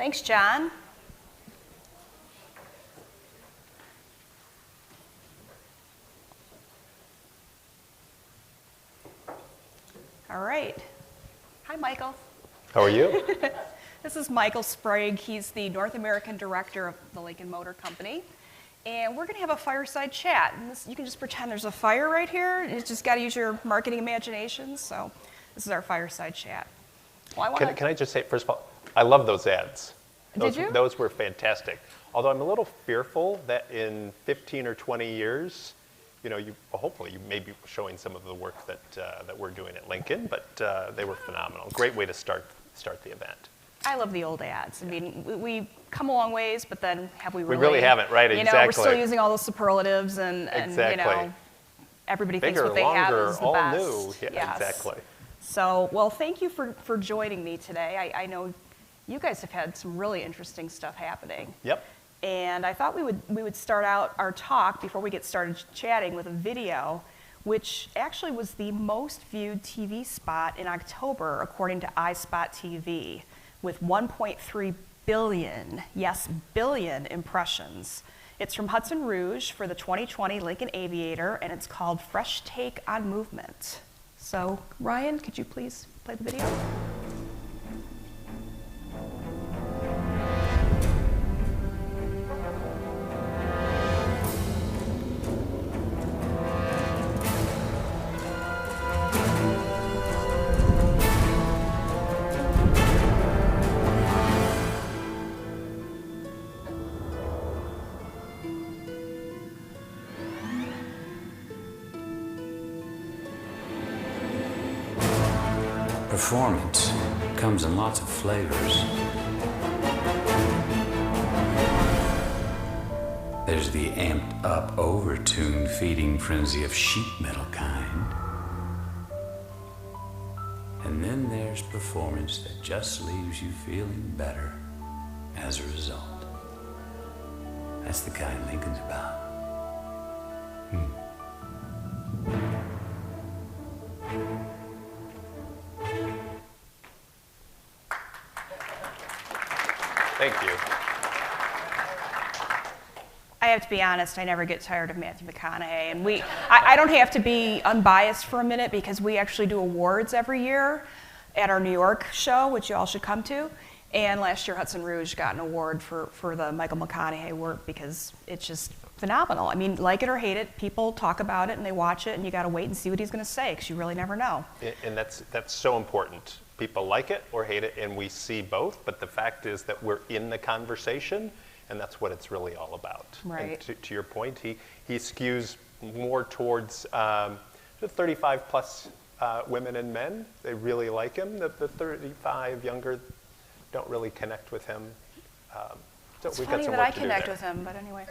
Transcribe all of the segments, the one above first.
Thanks, John. All right. Hi, Michael. How are you? This is Michael Sprague. He's the North American Director of the Lincoln Motor Company. And we're going to have a fireside chat. And you can just pretend there's a fire right here. You just got to use your marketing imagination. So this is our fireside chat. Well, can I just say, first of all, I love those ads. Did you? Those were fantastic. Although I'm a little fearful that in 15 or 20 years, hopefully you may be showing some of the work that we're doing at Lincoln, but they were phenomenal. Great way to start the event. I love the old ads. I mean, we come a long ways, but then have we really? We really haven't, right? Exactly. We're still using all those superlatives and exactly. Everybody Bigger, thinks what they longer, have is the all best. new. Yeah, yes. Exactly. So, well, thank you for joining me today. I know you guys have had some really interesting stuff happening. Yep. And I thought we would start out our talk before we get started chatting with a video, which actually was the most viewed TV spot in October, according to iSpot TV, with 1.3 billion, yes, billion impressions. It's from Hudson Rouge for the 2020 Lincoln Aviator, and it's called Fresh Take on Movement. So, Ryan, could you please play the video? Performance comes in lots of flavors. There's the amped up, overtuned feeding frenzy of sheet metal kind. And then there's performance that just leaves you feeling better as a result. That's the kind Lincoln's about. Thank you. I have to be honest, I never get tired of Matthew McConaughey. And I don't have to be unbiased for a minute because we actually do awards every year at our New York show, which you all should come to. And last year, Hudson Rouge got an award for the Michael McConaughey work because it's just phenomenal. I mean, like it or hate it, people talk about it and they watch it, and you got to wait and see what he's going to say because you really never know. And that's so important. People like it or hate it, and we see both, but the fact is that we're in the conversation, and that's what it's really all about. Right. And to your point, he skews more towards the 35 plus women and men. They really like him. The 35 younger don't really connect with him. So it's we've funny got some that work I to do connect there. with him, but anyway.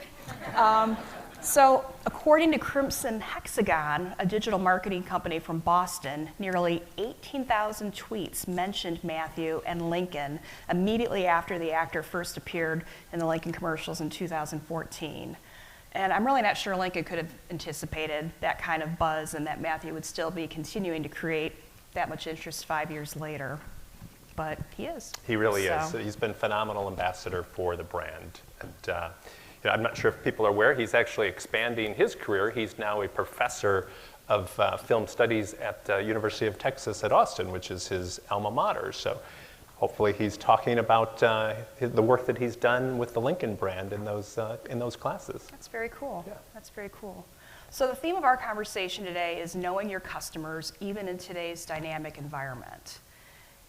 So according to Crimson Hexagon, a digital marketing company from Boston, nearly 18,000 tweets mentioned Matthew and Lincoln immediately after the actor first appeared in the Lincoln commercials in 2014. And I'm really not sure Lincoln could have anticipated that kind of buzz and that Matthew would still be continuing to create that much interest 5 years later. But he is. He really is. He's been a phenomenal ambassador for the brand. And I'm not sure if people are aware, he's actually expanding his career. He's now a professor of film studies at the University of Texas at Austin, which is his alma mater. So hopefully he's talking about the work that he's done with the Lincoln brand in those classes. That's very cool. Yeah. That's very cool. So the theme of our conversation today is knowing your customers, even in today's dynamic environment.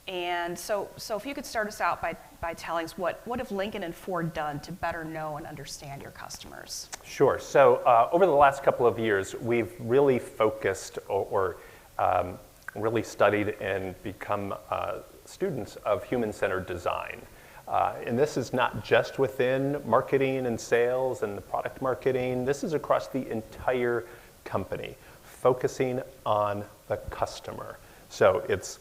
And so if you could start us out by telling us what have Lincoln and Ford done to better know and understand your customers? Sure. So over the last couple of years, we've really focused or really studied and become students of human-centered design. And this is not just within marketing and sales and the product marketing. This is across the entire company, focusing on the customer. So it's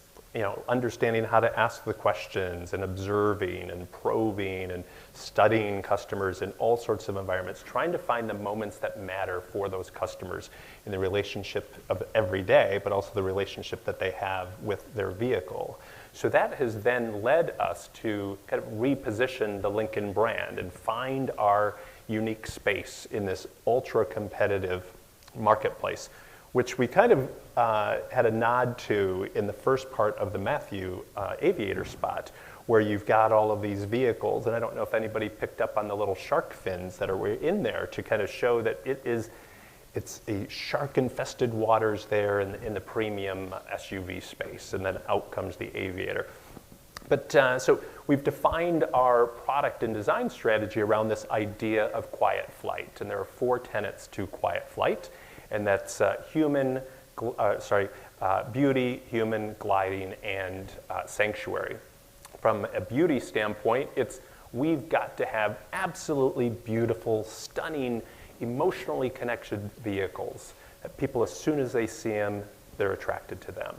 understanding how to ask the questions and observing and probing and studying customers in all sorts of environments, trying to find the moments that matter for those customers in the relationship of every day, but also the relationship that they have with their vehicle. So that has then led us to kind of reposition the Lincoln brand and find our unique space in this ultra-competitive marketplace, which we kind of had a nod to in the first part of the Matthew aviator spot, where you've got all of these vehicles, and I don't know if anybody picked up on the little shark fins that are in there to kind of show that it's a shark-infested waters there in the premium SUV space, and then out comes the aviator. But so we've defined our product and design strategy around this idea of quiet flight, and there are 4 tenets to quiet flight, and that's beauty, human, gliding, and sanctuary. From a beauty standpoint, we've got to have absolutely beautiful, stunning, emotionally connected vehicles that people, as soon as they see them, they're attracted to them.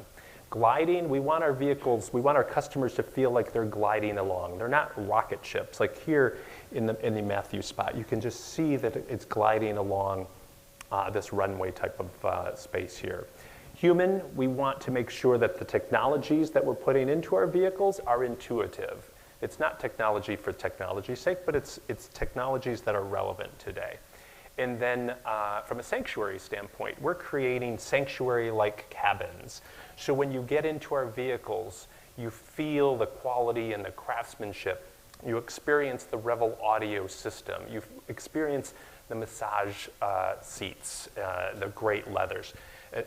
Gliding, we want our customers to feel like they're gliding along. They're not rocket ships. Like here in the Matthew spot, you can just see that it's gliding along this runway type of space here. Human, we want to make sure that the technologies that we're putting into our vehicles are intuitive. It's not technology for technology's sake, but it's technologies that are relevant today. And then from a sanctuary standpoint, we're creating sanctuary-like cabins. So when you get into our vehicles, you feel the quality and the craftsmanship. You experience the Revel audio system. You experience the massage seats, the great leathers.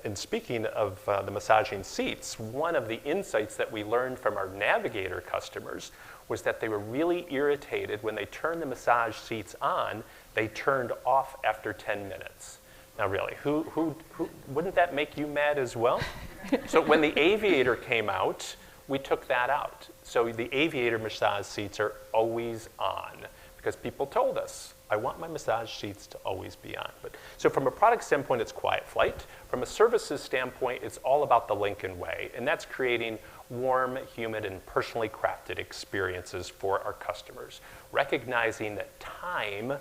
And speaking of the massaging seats, one of the insights that we learned from our Navigator customers was that they were really irritated when they turned the massage seats on, they turned off after 10 minutes. Now really, who wouldn't that make you mad as well? So when the Aviator came out, we took that out. So the Aviator massage seats are always on because people told us, I want my massage seats to always be on. So from a product standpoint, it's quiet flight. From a services standpoint, it's all about the Lincoln way, and that's creating warm, humid, and personally crafted experiences for our customers. Recognizing that time,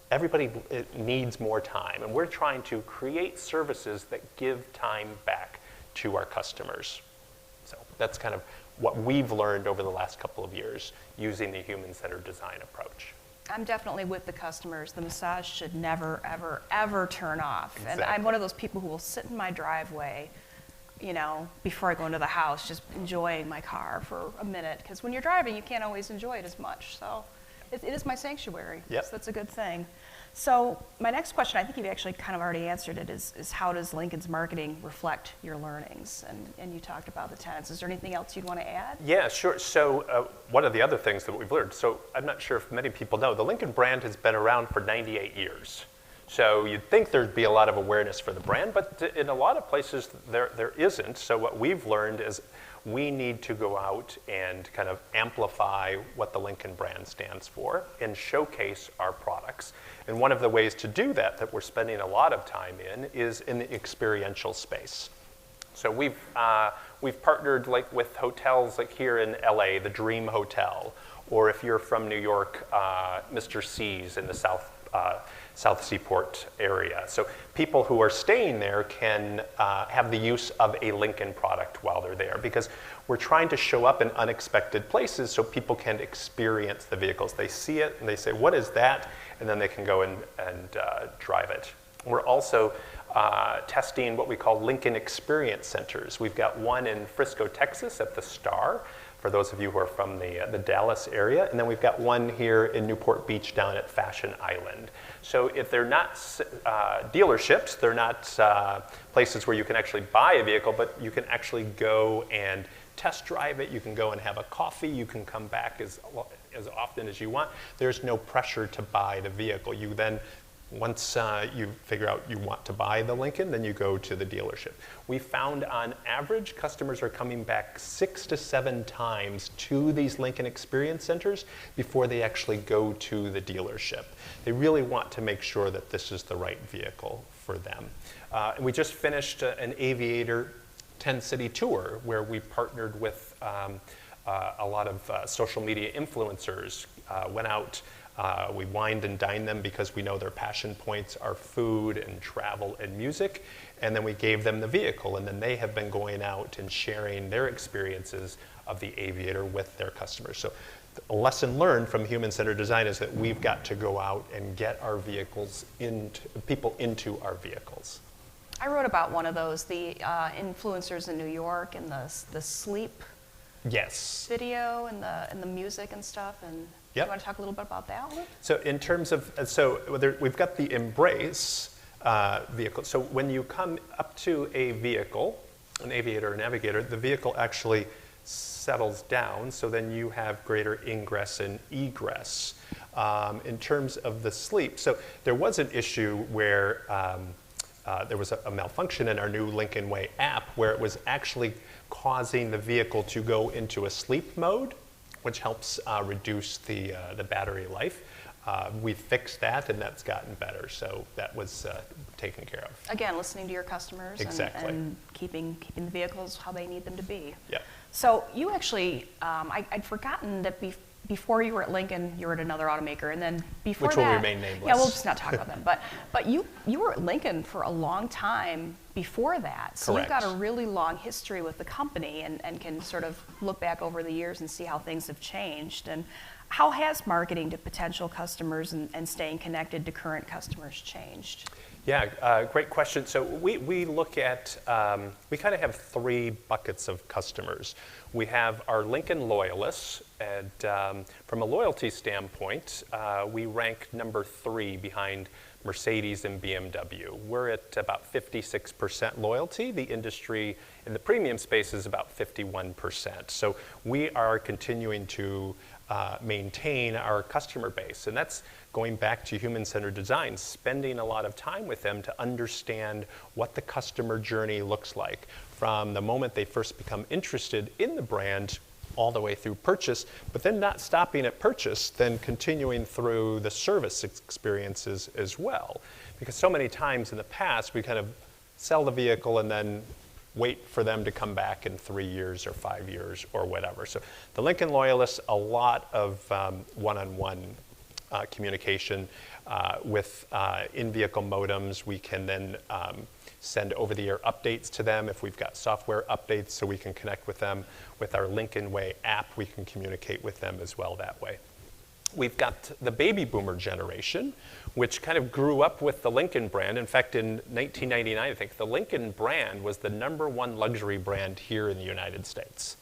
everybody needs more time, and we're trying to create services that give time back to our customers. So that's kind of what we've learned over the last couple of years using the human-centered design approach. I'm definitely with the customers. The massage should never, ever, ever turn off. Exactly. And I'm one of those people who will sit in my driveway, before I go into the house, just enjoying my car for a minute. Because when you're driving, you can't always enjoy it as much. So it is my sanctuary. Yep. So that's a good thing. So my next question, I think you've actually kind of already answered it, is how does Lincoln's marketing reflect your learnings? And you talked about the tenets. Is there anything else you'd want to add? Yeah, sure. So one of the other things that we've learned, so I'm not sure if many people know, the Lincoln brand has been around for 98 years. So you'd think there'd be a lot of awareness for the brand, but in a lot of places there isn't. So what we've learned is we need to go out and kind of amplify what the Lincoln brand stands for and showcase our products. And one of the ways to do that we're spending a lot of time in is in the experiential space. So we've partnered with hotels like here in LA, the Dream Hotel, or if you're from New York, Mr. C's in the South Seaport area. So people who are staying there can have the use of a Lincoln product while they're there, because we're trying to show up in unexpected places so people can experience the vehicles. They see it and they say, what is that? And then they can go and drive it. We're also testing what we call Lincoln Experience Centers. We've got one in Frisco, Texas at the Star, for those of you who are from the Dallas area. And then we've got one here in Newport Beach down at Fashion Island. So if they're not dealerships, they're not places where you can actually buy a vehicle, but you can actually go and test drive it. You can go and have a coffee. You can come back as often as you want. There's no pressure to buy the vehicle. You then, once you figure out you want to buy the Lincoln, then you go to the dealership. We found on average, customers are coming back 6 to 7 times to these Lincoln Experience Centers before they actually go to the dealership. They really want to make sure that this is the right vehicle for them. And we just finished an Aviator 10-city tour where we partnered with a lot of social media influencers, went out We wined and dined them because we know their passion points are food and travel and music. And then we gave them the vehicle, and then they have been going out and sharing their experiences of the Aviator with their customers. So a lesson learned from human-centered design is that we've got to go out and get our vehicles people into our vehicles. I wrote about one of those, the influencers in New York and the sleep Yes. video and the music and stuff. And Yep. you want to talk a little bit about that one? So in terms of, we've got the Embrace vehicle. So when you come up to a vehicle, an Aviator or Navigator, the vehicle actually settles down, so then you have greater ingress and egress. In terms of the sleep, so there was an issue where there was a malfunction in our new Lincoln Way app where it was actually causing the vehicle to go into a sleep mode, which helps reduce the battery life. We fixed that, and that's gotten better, so that was taken care of. Again, listening to your customers Exactly. and keeping the vehicles how they need them to be. Yeah. So you actually, I'd forgotten that before you were at Lincoln, you were at another automaker, and then before Which that, will remain nameless. Yeah, we'll just not talk about them. But you were at Lincoln for a long time before that, so Correct. you've got a really long history with the company, and can sort of look back over the years and see how things have changed. And how has marketing to potential customers and staying connected to current customers changed? Yeah, great question. So we look at, we kind of have three buckets of customers. We have our Lincoln loyalists, and from a loyalty standpoint, we rank number 3 behind Mercedes and BMW. We're at about 56% loyalty. The industry in the premium space is about 51%. So we are continuing to maintain our customer base, and that's going back to human-centered design, spending a lot of time with them to understand what the customer journey looks like from the moment they first become interested in the brand all the way through purchase, but then not stopping at purchase, then continuing through the service experiences as well. Because so many times in the past, we kind of sell the vehicle and then wait for them to come back in 3 years or 5 years or whatever. So the Lincoln loyalists, a lot of one-on-one communication with in-vehicle modems. We can then send over-the-air updates to them if we've got software updates, so we can connect with them. With our Lincoln Way app, we can communicate with them as well that way. We've got the baby boomer generation, which kind of grew up with the Lincoln brand. In fact, in 1999, I think, the Lincoln brand was the #1 luxury brand here in the United States.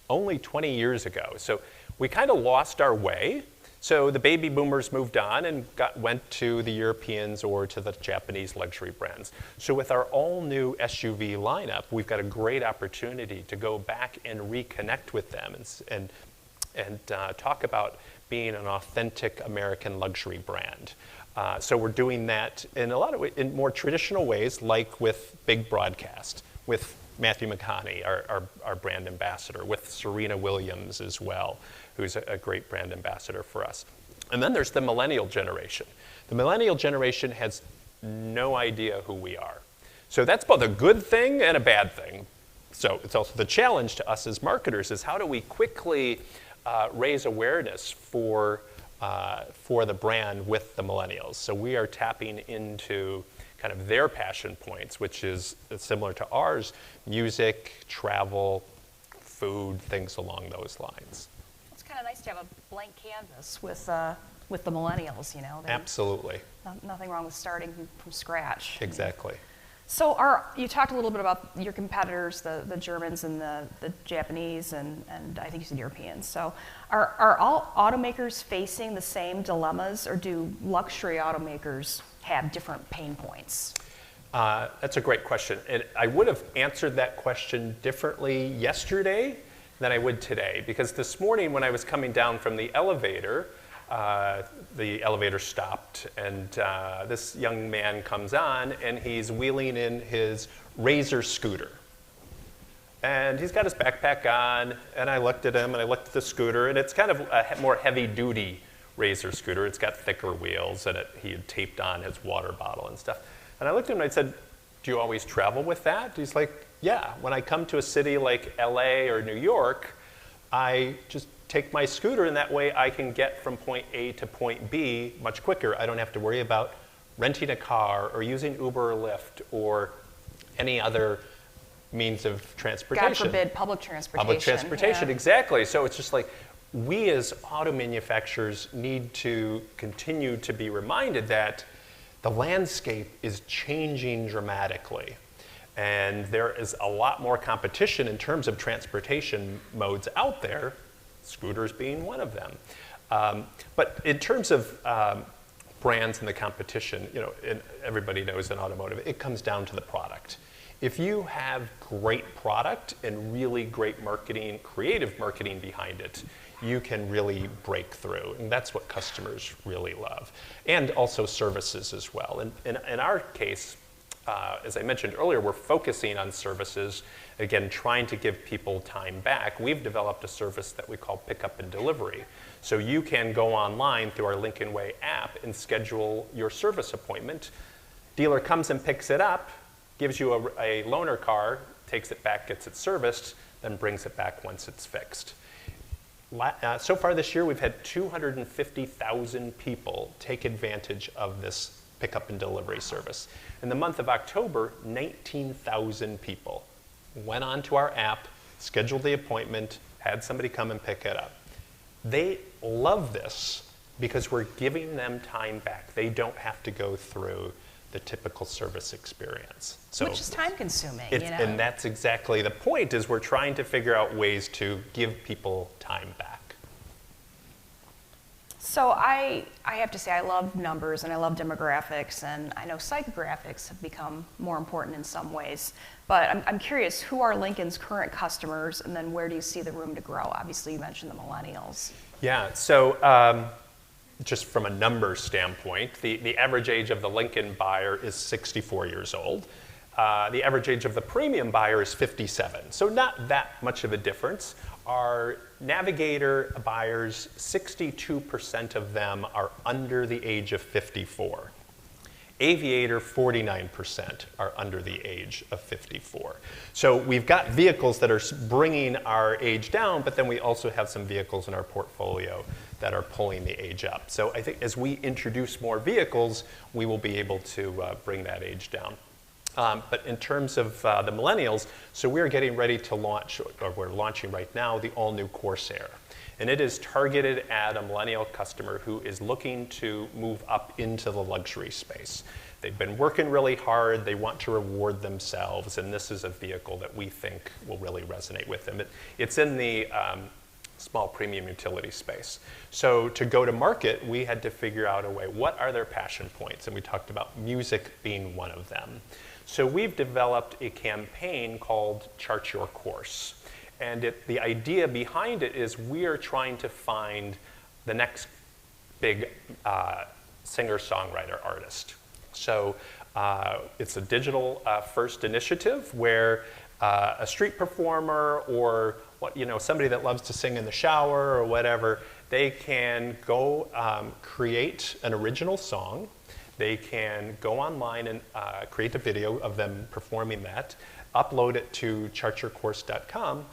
Only 20 years ago. So we kind of lost our way. So the baby boomers moved on and went to the Europeans or to the Japanese luxury brands. So with our all-new SUV lineup, we've got a great opportunity to go back and reconnect with them and talk about being an authentic American luxury brand. So we're doing that in a lot of in more traditional ways, like with big broadcast, with Matthew McConaughey, our brand ambassador, with Serena Williams as well, who's a great brand ambassador for us. And then there's the millennial generation. The millennial generation has no idea who we are. So that's both a good thing and a bad thing. So it's also the challenge to us as marketers is how do we quickly raise awareness for the brand with the millennials. So we are tapping into kind of their passion points, which is similar to ours: music, travel, food, things along those lines. It's kind of nice to have a blank canvas with the millennials, you know. Absolutely. Nothing wrong with starting from scratch. Exactly. So you talked a little bit about your competitors, the Germans and the Japanese, and I think you said Europeans. So are all automakers facing the same dilemmas, or do luxury automakers have different pain points? That's a great question. And I would have answered that question differently yesterday than I would today, because this morning when I was coming down from the elevator stopped, and this young man comes on, and he's wheeling in his Razor scooter. And he's got his backpack on, and I looked at him, and I looked at the scooter, and it's kind of a more heavy-duty Razor scooter. It's got thicker wheels, and he had taped on his water bottle and stuff. And I looked at him, and I said, "Do you always travel with that?" He's like, "Yeah, when I come to a city like LA or New York, I just take my scooter, and that way I can get from point A to point B much quicker. I don't have to worry about renting a car or using Uber or Lyft or any other means of transportation. God forbid, public transportation. Public transportation, yeah. exactly. So it's just like, we as auto manufacturers need to continue to be reminded that the landscape is changing dramatically. And there is a lot more competition in terms of transportation modes out there, scooters being one of them. But in terms of brands and the competition, you know, everybody knows in automotive, it comes down to the product. If you have great product and really great marketing, creative marketing behind it, you can really break through. And that's what customers really love. And also services as well. And in our case, as I mentioned earlier, we're focusing on services, again, trying to give people time back. We've developed a service that we call Pickup and Delivery. So you can go online through our Lincoln Way app and schedule your service appointment. Dealer comes and picks it up, gives you a loaner car, takes it back, gets it serviced, then brings it back once it's fixed. So far this year, we've had 250,000 people take advantage of this pickup and delivery service. In the month of October, 19,000 people went onto our app, scheduled the appointment, had somebody come and pick it up. They love this because we're giving them time back. They don't have to go through the typical service experience. So which is time consuming, you know? And that's exactly the point, is we're trying to figure out ways to give people time back. So I have to say, I love numbers and I love demographics, and I know psychographics have become more important in some ways. But I'm curious, who are Lincoln's current customers, and then where do you see the room to grow? Obviously, you mentioned the millennials. Yeah, so just from a numbers standpoint, the average age of the Lincoln buyer is 64 years old. The average age of the premium buyer is 57, so not that much of a difference. Our Navigator buyers, 62% of them are under the age of 54. Aviator, 49% are under the age of 54. So we've got vehicles that are bringing our age down, but then we also have some vehicles in our portfolio that are pulling the age up. So I think as we introduce more vehicles, we will be able to bring that age down. But in terms of the millennials, so we're getting ready to launch, or we're launching right now, the all-new Corsair. And it is targeted at a millennial customer who is looking to move up into the luxury space. They've been working really hard, they want to reward themselves, and this is a vehicle that we think will really resonate with them. It's in the small premium utility space. So to go to market, we had to figure out a way, what are their passion points? And we talked about music being one of them. So we've developed a campaign called Chart Your Course. And the idea behind it is we are trying to find the next big singer-songwriter artist. So it's a digital first initiative where a street performer or somebody that loves to sing in the shower or whatever, they can go create an original song. They can go online and create a video of them performing that, upload it to chartyourcourse.com,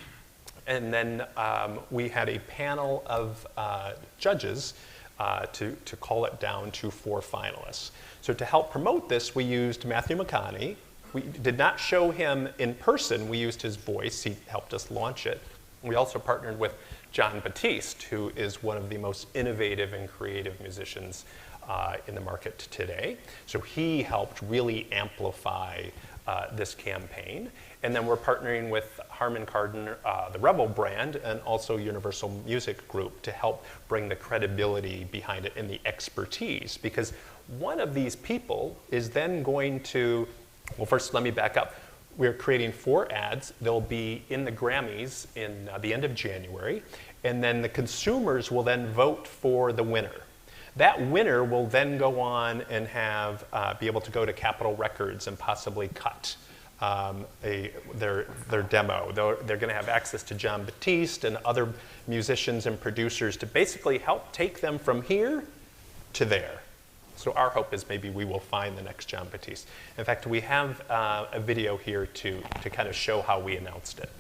and then we had a panel of judges to call it down to 4 finalists. So to help promote this, we used Matthew McConaughey. We did not show him in person. We used his voice. He helped us launch it. We also partnered with Jon Batiste, who is one of the most innovative and creative musicians in the market today. So he helped really amplify this campaign. And then we're partnering with Harman Kardon, the Rebel brand, and also Universal Music Group to help bring the credibility behind it and the expertise. Because one of these people is then going to, well, first let me back up. We're creating 4 ads. They'll be in the Grammys in the end of January. And then the consumers will then vote for the winner. That winner will then go on and be able to go to Capitol Records and possibly cut their demo. They're going to have access to Jon Batiste and other musicians and producers to basically help take them from here to there. So our hope is maybe we will find the next Jon Batiste. In fact, we have a video here to kind of show how we announced it.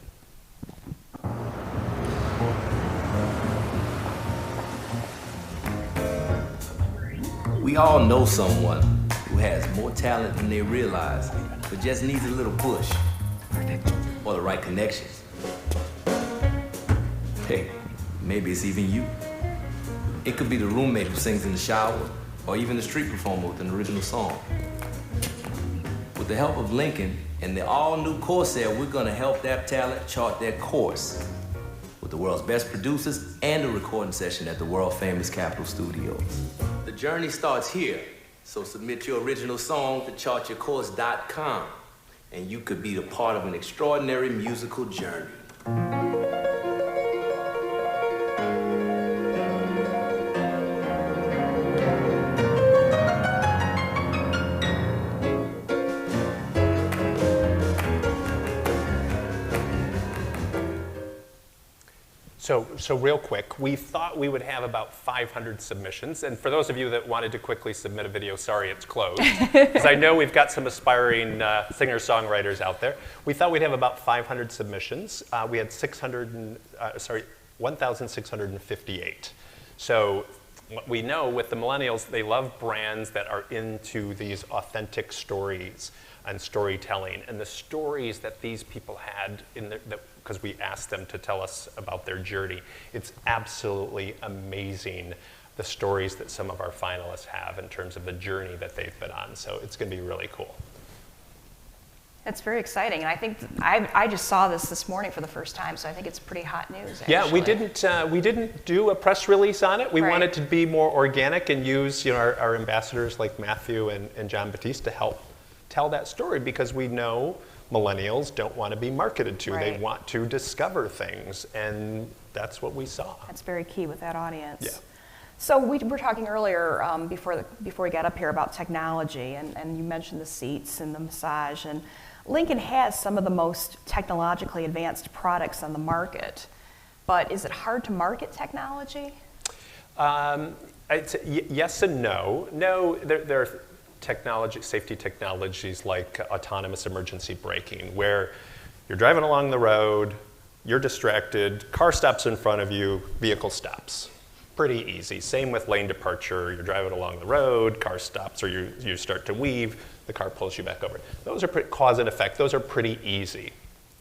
We all know someone who has more talent than they realize, but just needs a little push. Or the right connections. Hey, maybe it's even you. It could be the roommate who sings in the shower, or even the street performer with an original song. With the help of Lincoln and the all-new Corsair, we're gonna help that talent chart their course with the world's best producers and a recording session at the world-famous Capitol Studios. The journey starts here, so submit your original song to chartyourcourse.com, and you could be a part of an extraordinary musical journey. So real quick, we thought we would have about 500 submissions. And for those of you that wanted to quickly submit a video, sorry, it's closed. Because I know we've got some aspiring singer-songwriters out there. We thought we'd have about 500 submissions. We had 1,658. So what we know with the millennials, they love brands that are into these authentic stories and storytelling. And the stories that these people had in because we asked them to tell us about their journey. It's absolutely amazing, the stories that some of our finalists have in terms of the journey that they've been on. So it's going to be really cool. It's very exciting, and I think I just saw this morning for the first time, so I think it's pretty hot news. Actually. Yeah, we didn't do a press release on it. We Right. wanted to be more organic and use our ambassadors like Matthew and John Batiste to help tell that story, because we know millennials don't want to be marketed to. Right. They want to discover things, and that's what we saw. That's very key with that audience. Yeah. So we were talking earlier before we got up here about technology, and you mentioned the seats and the massage, and Lincoln has some of the most technologically advanced products on the market, but is it hard to market technology? Yes and no. No, there are safety technologies like autonomous emergency braking, where you're driving along the road, you're distracted, car stops in front of you, vehicle stops. Pretty easy. Same with lane departure. You're driving along the road, car stops, or you start to weave, the car pulls you back over. Those are cause and effect. Those are pretty easy.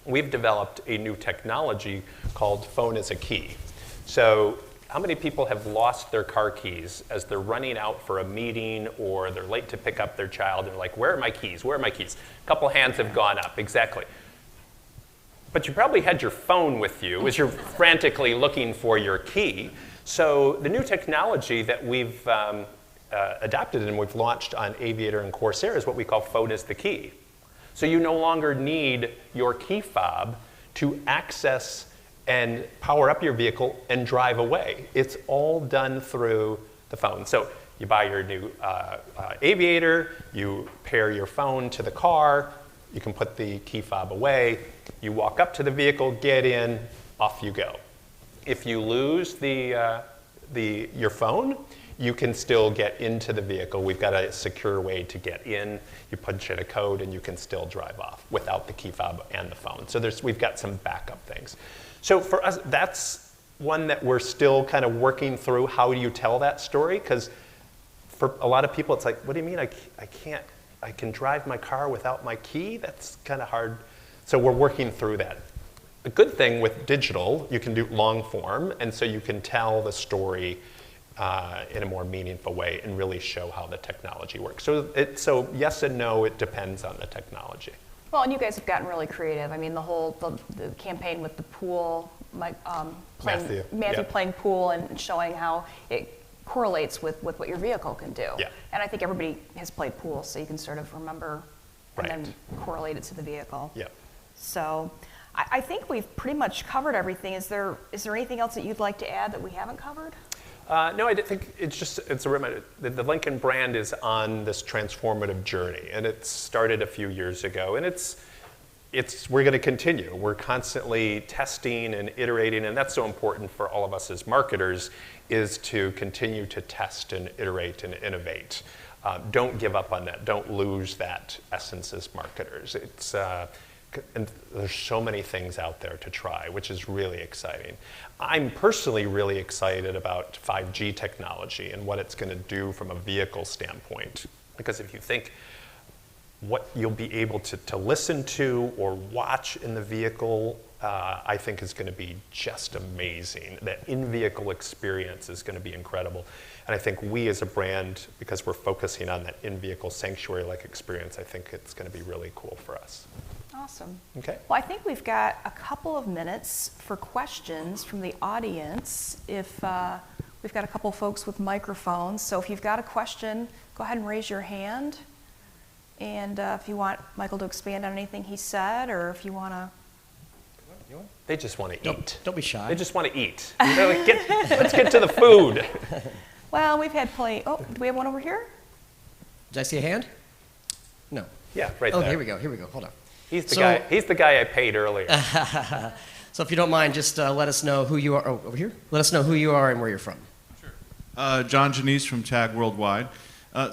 We've developed a new technology called phone as a key. So how many people have lost their car keys as they're running out for a meeting, or they're late to pick up their child and they're like, where are my keys? Where are my keys? A couple hands have gone up, exactly. But you probably had your phone with you as you're frantically looking for your key. So the new technology that we've adopted and we've launched on Aviator and Corsair is what we call phone as the key. So you no longer need your key fob to access and power up your vehicle and drive away. It's all done through the phone. So you buy your new Aviator, you pair your phone to the car, you can put the key fob away, you walk up to the vehicle, get in, off you go. If you lose your phone, you can still get into the vehicle. We've got a secure way to get in. You punch in a code and you can still drive off without the key fob and the phone. So we've got some backup things. So for us, that's one that we're still kind of working through. How do you tell that story? Because for a lot of people, it's like, what do you mean I can drive my car without my key? That's kind of hard. So we're working through that. The good thing with digital, you can do long form, and so you can tell the story in a more meaningful way and really show how the technology works. So yes and no, it depends on the technology. Well, and you guys have gotten really creative. I mean, the campaign with the pool, Matthew yeah. playing pool and showing how it correlates with what your vehicle can do. Yeah. And I think everybody has played pool, so you can sort of remember and then correlate it to the vehicle. Yeah. So I think we've pretty much covered everything. Is there anything else that you'd like to add that we haven't covered? No, I think it's a reminder. The Lincoln brand is on this transformative journey, and it started a few years ago, and we're going to continue. We're constantly testing and iterating, and that's so important for all of us as marketers, is to continue to test and iterate and innovate. Don't give up on that. Don't lose that essence as marketers. And there's so many things out there to try, which is really exciting. I'm personally really excited about 5G technology and what it's going to do from a vehicle standpoint. Because if you think what you'll be able to listen to or watch in the vehicle, I think is going to be just amazing. That in-vehicle experience is going to be incredible. And I think we as a brand, because we're focusing on that in-vehicle sanctuary-like experience, I think it's going to be really cool for us. Awesome. Okay. Well, I think we've got a couple of minutes for questions from the audience. If we've got a couple folks with microphones, so if you've got a question, go ahead and raise your hand. And if you want Michael to expand on anything he said, or if you want to... They just want to eat. Don't be shy. They just want to eat. They're like, let's get to the food. Well, we've had plenty. Oh, do we have one over here? Did I see a hand? No. Yeah, right Oh, there. here we go. Hold on. He's the guy. He's the guy I paid earlier. So if you don't mind, just let us know who you are. Oh, over here. Let us know who you are and where you're from. Sure. John Janice from Tag Worldwide.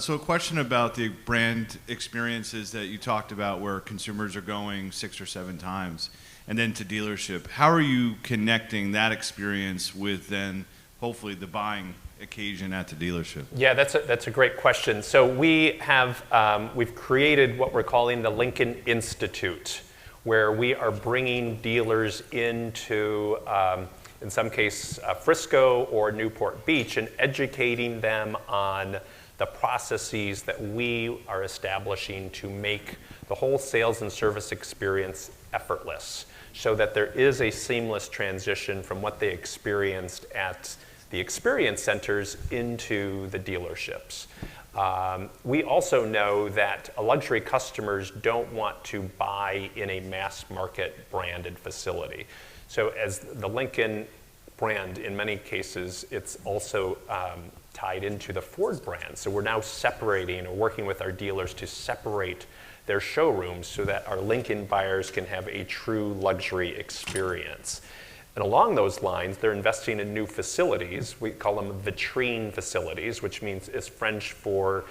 So a question about the brand experiences that you talked about where consumers are going 6 or 7 times and then to dealership. How are you connecting that experience with then hopefully the buying occasion at the dealership? Yeah, that's a great question. So we have we've created what we're calling the Lincoln Institute, where we are bringing dealers into, in some case, Frisco or Newport Beach, and educating them on the processes that we are establishing to make the whole sales and service experience effortless, so that there is a seamless transition from what they experienced at the experience centers into the dealerships. We also know that luxury customers don't want to buy in a mass market branded facility. So as the Lincoln brand, in many cases, it's also tied into the Ford brand. So we're now separating or working with our dealers to separate their showrooms so that our Lincoln buyers can have a true luxury experience. And along those lines, they're investing in new facilities. We call them vitrine facilities, which means is French for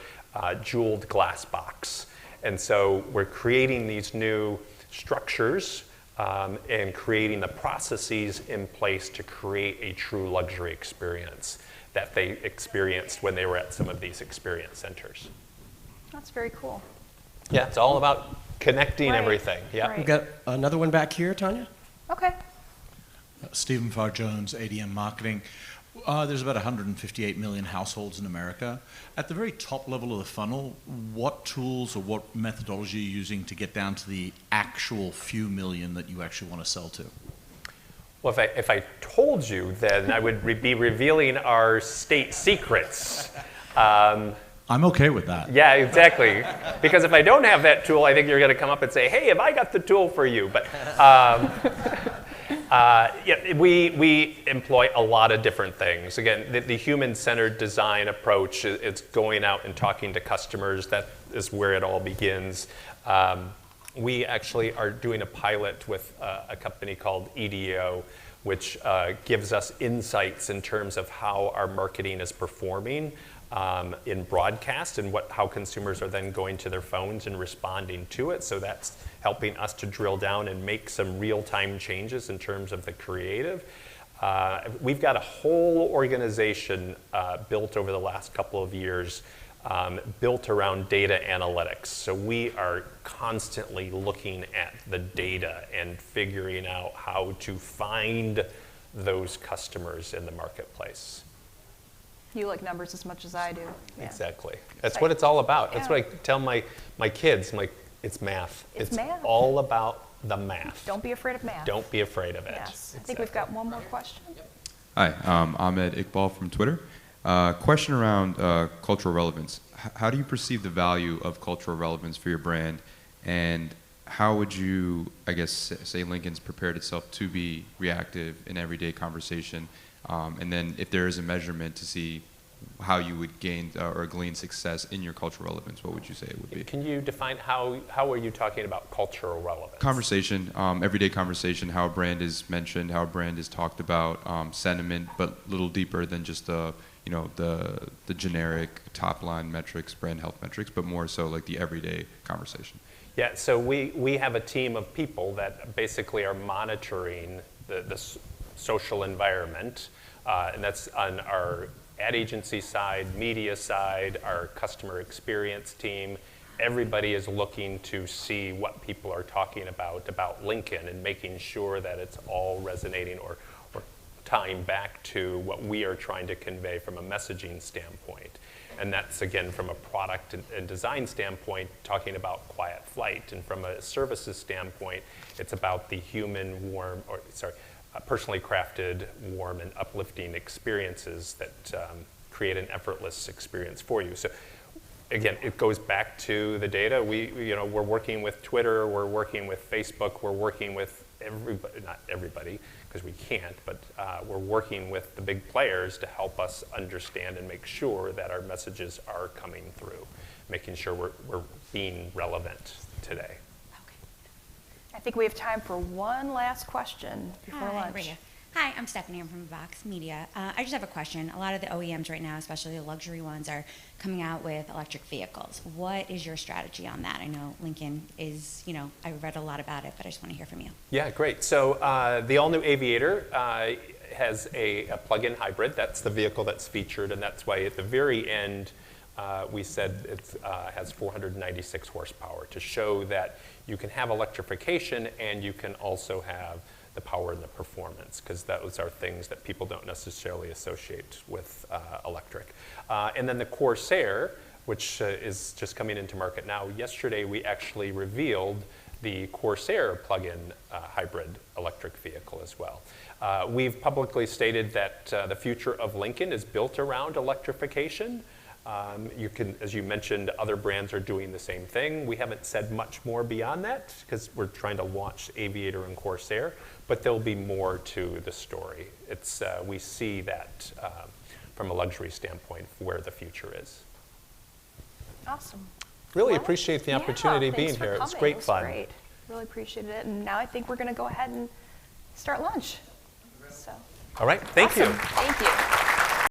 jeweled glass box. And so we're creating these new structures and creating the processes in place to create a true luxury experience that they experienced when they were at some of these experience centers. That's very cool. Yeah, it's all about connecting Right. everything. Yeah. Right. We've got another one back here, Tanya. Okay. Stephen Farr Jones, ADM Marketing. There's about 158 million households in America. At the very top level of the funnel, what tools or what methodology are you using to get down to the actual few million that you actually want to sell to? Well, if I told you, then I would be revealing our state secrets. I'm okay with that. Yeah, exactly. Because if I don't have that tool, I think you're going to come up and say, hey, have I got the tool for you? But yeah, we employ a lot of different things. Again, the human-centered design approach, it's going out and talking to customers. That is where it all begins. We actually are doing a pilot with a company called EDO, which gives us insights in terms of how our marketing is performing in broadcast and how consumers are then going to their phones and responding to it. So that's helping us to drill down and make some real-time changes in terms of the creative. We've got a whole organization built over the last couple of years built around data analytics. So we are constantly looking at the data and figuring out how to find those customers in the marketplace. You like numbers as much as I do. Yeah. Exactly. That's what it's all about. That's what I tell my kids. I'm like, it's math. It's math. all about the math. Don't be afraid of math. Don't be afraid of it. Yes. I think we've got one more question. Hi, Ahmed Iqbal from Twitter. Question around cultural relevance. How do you perceive the value of cultural relevance for your brand, and how would you, I guess, say Lincoln's prepared itself to be reactive in everyday conversation, and then if there is a measurement to see how you would gain or glean success in your cultural relevance, what would you say it would be? Can you define how are you talking about cultural relevance? Conversation, everyday conversation, how a brand is mentioned, how a brand is talked about, sentiment, but a little deeper than just the generic top line metrics, brand health metrics, but more so like the everyday conversation. Yeah, so we have a team of people that basically are monitoring the social environment, and that's on our ad agency side, media side, our customer experience team. Everybody is looking to see what people are talking about Lincoln, and making sure that it's all resonating or tying back to what we are trying to convey from a messaging standpoint. And that's, again, from a product and design standpoint, talking about quiet flight. And from a services standpoint, it's about the human, personally crafted, warm, and uplifting experiences that create an effortless experience for you. So, again, it goes back to the data. We're working with Twitter, we're working with Facebook, we're working with everybody, not everybody, because we can't, but we're working with the big players to help us understand and make sure that our messages are coming through, making sure we're being relevant today. I think we have time for one last question before lunch. Maria. Hi, I'm Stephanie. I'm from Vox Media. I just have a question. A lot of the OEMs right now, especially the luxury ones, are coming out with electric vehicles. What is your strategy on that? I know Lincoln is, I read a lot about it, but I just want to hear from you. Yeah, great. So the all-new Aviator has a plug-in hybrid. That's the vehicle that's featured, and that's why at the very end we said it has 496 horsepower to show that you can have electrification and you can also have the power and the performance, because those are things that people don't necessarily associate with electric. And then the Corsair, which is just coming into market now. Yesterday we actually revealed the Corsair plug-in hybrid electric vehicle as well. We've publicly stated that the future of Lincoln is built around electrification. You can, as you mentioned, other brands are doing the same thing. We haven't said much more beyond that because we're trying to launch Aviator and Corsair, but there'll be more to the story. We see that from a luxury standpoint where the future is. Awesome. Really appreciate the opportunity being here. It was great fun. Great. Really appreciated it. And now I think we're going to go ahead and start lunch. So. All right. Thank you. Thank you.